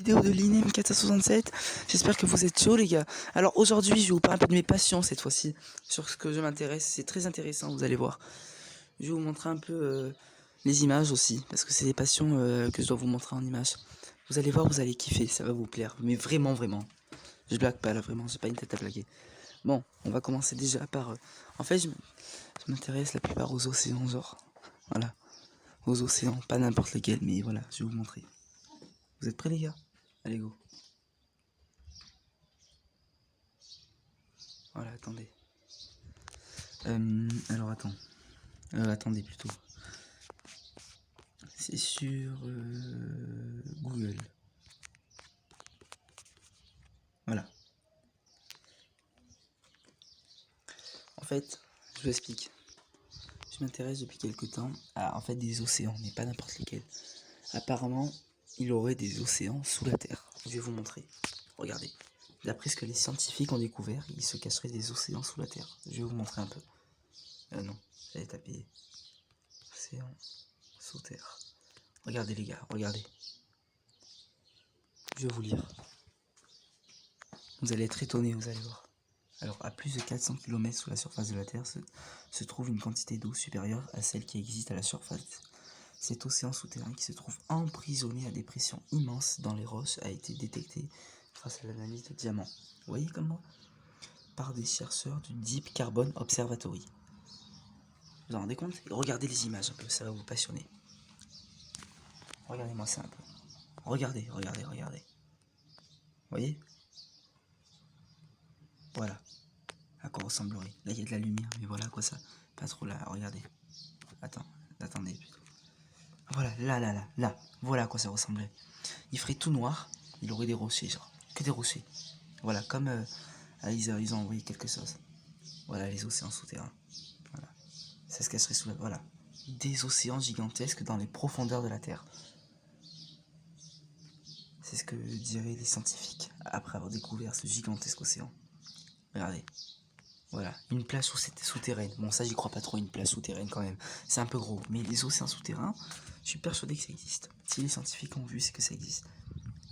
vidéo de l'INEM 467. J'espère que vous êtes chauds les gars. Alors aujourd'hui je vais vous parler un peu de mes passions cette fois-ci. Sur ce que je m'intéresse, c'est très intéressant, vous allez voir. Je vais vous montrer un peu les images aussi. Parce que c'est des passions que je dois vous montrer en images. Vous allez voir, vous allez kiffer, ça va vous plaire. Mais vraiment, vraiment. Je blague pas là, vraiment, j'ai pas une tête à blaguer. Bon, on va commencer déjà par... En fait, je m'intéresse la plupart aux océans, genre. Voilà. Aux océans, pas n'importe lesquels, mais voilà, je vais vous montrer. Vous êtes prêts les gars? Allez go. Voilà, attendez. Alors attends. Attendez plutôt. C'est sur Google. Voilà. En fait, je vous explique. Je m'intéresse depuis quelques temps à en fait des océans, mais pas n'importe lesquels. Apparemment, il aurait des océans sous la terre. Je vais vous montrer. Regardez. D'après ce que les scientifiques ont découvert, il se cacherait des océans sous la terre. Je vais vous montrer un peu. Non, j'allais taper océan sous terre. Regardez les gars, regardez. Je vais vous lire. Vous allez être étonnés, vous allez voir. Alors, à plus de 400 km sous la surface de la Terre se trouve une quantité d'eau supérieure à celle qui existe à la surface. Cet océan souterrain qui se trouve emprisonné à des pressions immenses dans les roches a été détecté grâce à l'analyse de diamants. Vous voyez comme moi? Par des chercheurs du Deep Carbon Observatory. Vous en rendez compte? Regardez les images un peu, ça va vous passionner. Regardez-moi ça un peu. Regardez, regardez, regardez. Vous voyez? Voilà. À quoi ressemblerait. Là, il y a de la lumière, mais voilà à quoi ça. Pas trop là, regardez. Attendez plutôt. Voilà, là. Voilà à quoi ça ressemblerait. Il ferait tout noir, il aurait des rochers, genre. Que des rochers. Voilà, comme ils ont envoyé quelque chose. Voilà, les océans souterrains. Voilà. Ça se cacherait sous la... Voilà. Des océans gigantesques dans les profondeurs de la Terre. C'est ce que diraient les scientifiques après avoir découvert ce gigantesque océan. Regardez. Voilà, une place souterraine. Bon, ça, j'y crois pas trop, une place souterraine quand même. C'est un peu gros. Mais les océans souterrains, je suis persuadé que ça existe. Si les scientifiques ont vu, c'est que ça existe.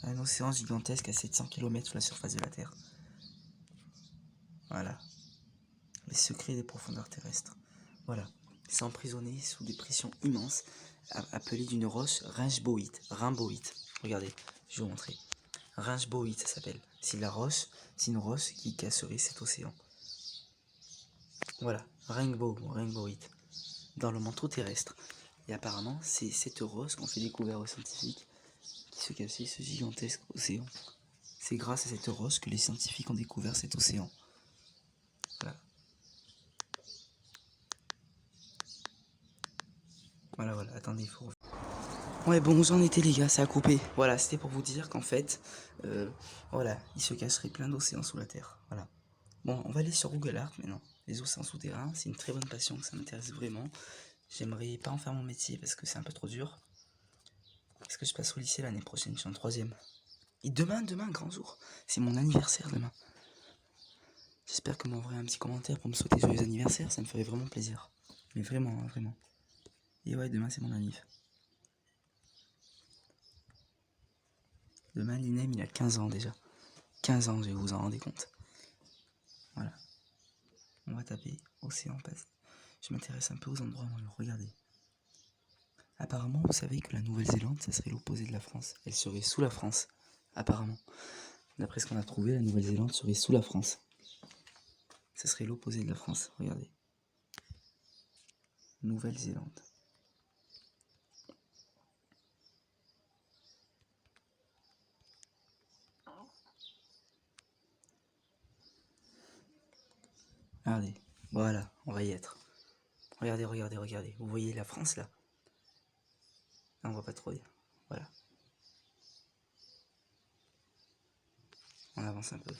Un océan gigantesque à 700 km sous la surface de la Terre. Voilà. Les secrets des profondeurs terrestres. Voilà. C'est emprisonné sous des pressions immenses, appelées d'une roche ringeboïte. Regardez, je vais vous montrer. Ringeboïte, ça s'appelle. C'est une roche qui casserait cet océan. Voilà, Rainbowite, dans le manteau terrestre. Et apparemment, c'est cette rose qu'on fait découvrir aux scientifiques qui se cachait ce gigantesque océan. C'est grâce à cette rose que les scientifiques ont découvert cet océan. Voilà, attendez, il faut... Ouais, bon, j'en étais les gars, ça a coupé. Voilà, c'était pour vous dire qu'en fait, voilà, il se cacherait plein d'océans sous la Terre. Voilà. Bon, on va aller sur Google Art maintenant. Les océans souterrains, c'est une très bonne passion, ça m'intéresse vraiment. J'aimerais pas en faire mon métier parce que c'est un peu trop dur. Parce que je passe au lycée l'année prochaine, je suis en 3ème. Et demain, grand jour. C'est mon anniversaire demain. J'espère que vous m'enverrez un petit commentaire pour me souhaiter joyeux anniversaire, ça me ferait vraiment plaisir. Mais vraiment, hein, vraiment. Et ouais, demain c'est mon anniv. Demain, l'INEM, il a 15 ans déjà. 15 ans, je vais vous en rendre compte. Voilà. On va taper océan passé. Je m'intéresse un peu aux endroits où regardez. Apparemment, vous savez que la Nouvelle-Zélande, ça serait l'opposé de la France. Elle serait sous la France. Apparemment. D'après ce qu'on a trouvé, la Nouvelle-Zélande serait sous la France. Ça serait l'opposé de la France. Regardez. Nouvelle-Zélande. Regardez. Voilà, on va y être. Regardez. Vous voyez la France là? Là, on voit pas trop bien. Voilà. On avance un peu.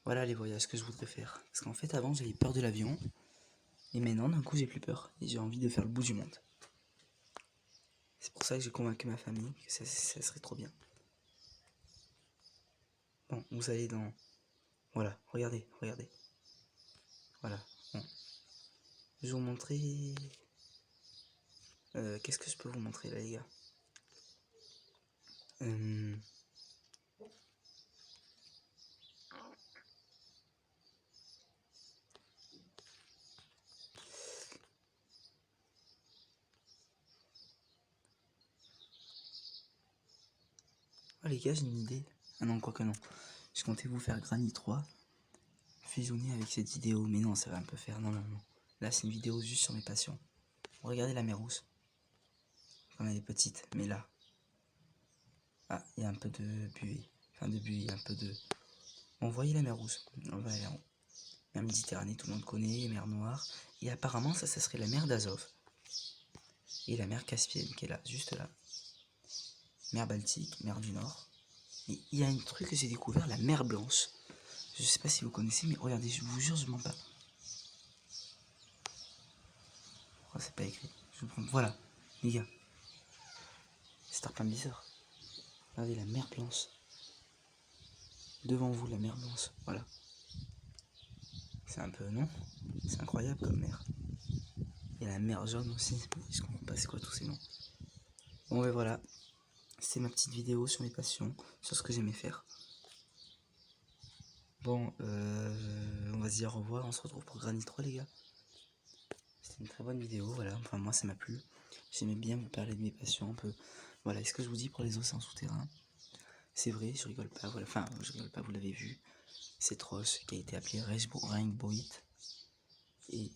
Voilà les voyages que je voudrais faire. Parce qu'en fait, avant, j'avais peur de l'avion. Et maintenant, d'un coup, j'ai plus peur. Et j'ai envie de faire le bout du monde. C'est pour ça que j'ai convaincu ma famille que ça serait trop bien. Bon, vous allez dans... Voilà, regardez. Voilà, bon. Je vais vous montrer... qu'est-ce que je peux vous montrer là, les gars? Oh les gars, j'ai une idée. Ah non, quoi que non. Je comptais vous faire Granny 3 fusionner avec cette vidéo. Mais non, ça va un peu faire. Non, non, non. Là, c'est une vidéo juste sur mes passions. Regardez la mer rousse. Comme elle est petite. Mais là. Ah, il y a un peu de buée. Enfin, de buée, un peu de... Bon, vous voyez la mer rousse. On va aller en haut. Mer Méditerranée, tout le monde connaît. Mer Noire. Et apparemment, ça serait la mer d'Azov. Et la mer Caspienne, qui est là, juste là. Mer Baltique, mer du Nord. Et il y a un truc que j'ai découvert, la mer Blanche. Je sais pas si vous connaissez, mais regardez, je vous jure, je mens pas. Oh, c'est pas écrit. Voilà, les gars. C'est un peu bizarre. Regardez la mer Blanche. Devant vous, la mer Blanche. Voilà. C'est un peu, non? C'est incroyable comme mer. Il y a la mer jaune aussi. Je comprends pas c'est quoi tous ces noms. Bon, ben voilà. C'est ma petite vidéo sur mes passions, sur ce que j'aimais faire. Bon, on va se dire au revoir. On se retrouve pour Granny 3, les gars. C'était une très bonne vidéo, voilà. Enfin, moi, ça m'a plu. J'aimais bien vous parler de mes passions un peu. Voilà, est-ce que je vous dis pour les océans souterrains? C'est vrai, je rigole pas, voilà. Enfin, je rigole pas, vous l'avez vu. Cette roche qui a été appelée Rainbowite. Et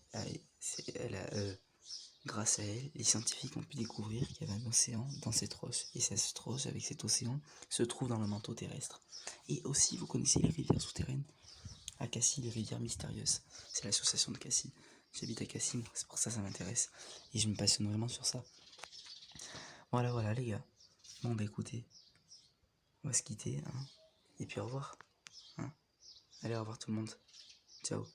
grâce à elle, les scientifiques ont pu découvrir qu'il y avait un océan dans cette roche. Et cette roche, avec cet océan, se trouve dans le manteau terrestre. Et aussi, vous connaissez les rivières souterraines? À Cassis, les rivières mystérieuses. C'est l'association de Cassis. J'habite à Cassis, c'est pour ça que ça m'intéresse. Et je me passionne vraiment sur ça. Voilà, voilà, les gars. Bon, bah écoutez, on va se quitter, hein. Et puis au revoir. Hein. Allez, au revoir tout le monde. Ciao.